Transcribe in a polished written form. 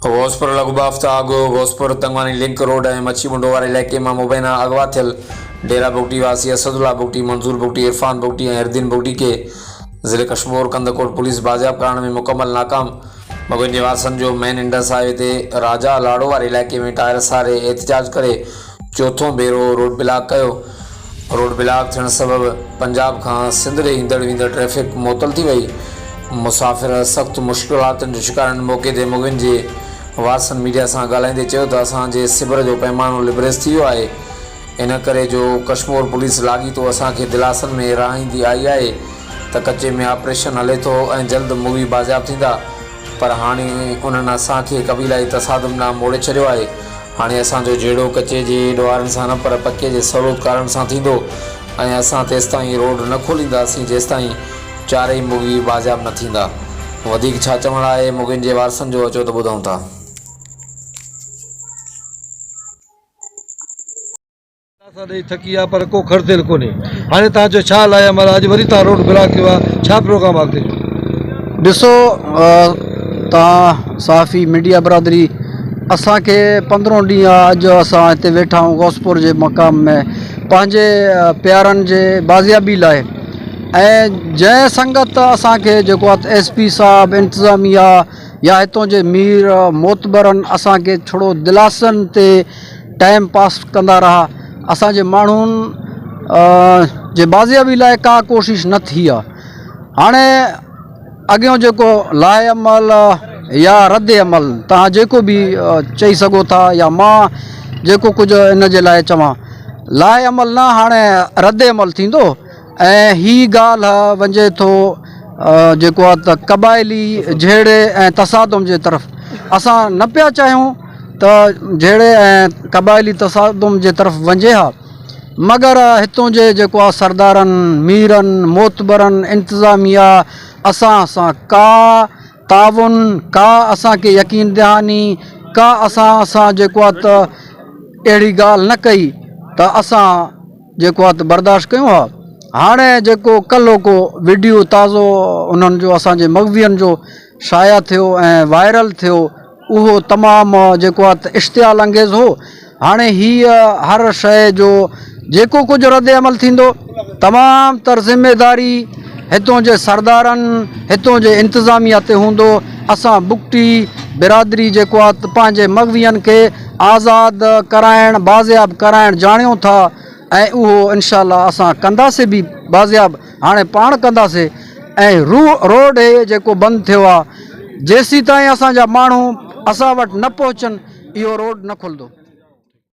घोसपुर लघुबा हफ़्ता अॻु Ghospur तंगवानी link road ऐं मच्छी मुंडो वारे इलाइक़े में मुबैना अगवा थियल डेरा बुगटी वासी असदुल्ला बुगटी, मंजूर बुगटी, इरफान बुगटी ऐं इरदीन बुगटी के ज़िले कश्मीर कंदकोट पुलिस बाजियाब करण में मुकम्मल नाकाम। मगन जे वारसनि जो मेन इंडस हाईवे ते राजा लाड़ो वारे इलाइक़े में टायर सारे एहतजाज करे चौथों भेरो रोड ब्लॉक कयो। रोड ब्लॉक थियण सबबि पंजाब खां सिंध ॾे ईंदड़ वींदड़ ट्रैफ़िक मुअतल थी वई। मुसाफ़िर सख़्त मुश्किलातुनि जो शिकार आहिनि। मौक़े ते मुगन जे वारसनि मीडिया सां ॻाल्हाईंदे चयो त असांजे सिबर जो पैमानो लिबरेज़ थी वियो आहे, इन करे जो कश्मीर पुलिस लाॻीतो असांखे दिलासनि में राहींदी आई आहे त कचे में ऑपरेशन हले थो ऐं जल्द मूवी बाज़ियाब थींदा, पर हाणे उन्हनि असांखे क़बीलाई तसादुम ॾांहुं मोड़े छॾियो आहे। हाणे असांजो जहिड़ो कचे जे ॾोहारनि सां न पर पके जे सहूलियतकारनि सां थींदो ऐं असां तेसिताईं रोड न खोलींदासीं जेसिताईं चारई मूवी बाज़ियाब न थींदा। वधीक छा चवणु आहे मुगन जे वारसनि जो, अचो त ॿुधूं था। थकी आहे पर को खरदियल कोन्हे। हाणे तव्हांजो छा लाइ अमल अॼु वरी तव्हां रोड ब्लॉक कयो आहे, छा प्रोग्राम आहे? ॾिसो तव्हां सहाफ़ी मीडिया बरादरी, असांखे 15 ॾींहं अॼु असां हिते वेठा आहियूं घोसपुर जे मक़ाम में पंहिंजे प्यारनि जे बाज़ियाबी लाइ। ऐं जंहिं संगत असांखे जेको आहे SP साहब, इंतिज़ामिया या हितों जे मीर मोतबरनि असांखे छड़ो दिलासनि ते टाइम पास कंदा रहा, असांजे माण्हुनि जे बाज़ियाबी लाइ का कोशिश न थी आहे। हाणे अॻियों जेको लाहे अमल या रद्द अमल तव्हां जेको बि चई सघो था, या मां जेको कुझु इन जे लाइ चवां, लाहे अमल न हाणे रद्द अमल थींदो। ऐं ही ॻाल्हि वञे थो जेको आहे त क़बाइली जहिड़े ऐं तसादुम जे तरफ़ असां न पिया चाहियूं त जहिड़े ऐं क़बाइली तसादुम जे तरफ़ वञे हा, मगर हितों जे जेको आहे सरदारनि, मीरनि, मोतबरनि, इंतिज़ामिया असां सां का ताउन, का असांखे यकीन दहानी, का असां जेको आहे त अहिड़ी ॻाल्हि न कई त असां जेको आहे त बर्दाश्त कयूं हा। हाणे जेको कल्ह को वीडियो ताज़ो उन्हनि जो असांजे मग़वियनि जो शाया थियो ऐं वायरल थियो, उहो तमामु जेको आहे त इश्तियाल अंगेज़ हो। हाणे हीअ हर शइ जो जेको कुझु रद्द अमल थींदो तमामु तर ज़िम्मेदारी हितों जे सरदारनि, हितों जे इंतिज़ामिया ते हूंदो। असां बुगटी बिरादरी जेको आहे त पंहिंजे मग़वियनि खे आज़ादु कराइणु, बाज़ियाब कराइणु ॼाणियूं था ऐं उहो इनशाअल्लाह असां कंदासीं बि बाज़ियाब, हाणे पाण कंदासीं। ऐं रोड हे जेको बंदि थियो आहे, जेसीं ताईं असांजा माण्हू असां वटि न पहुचनि, इहो रोड न खुलंदो।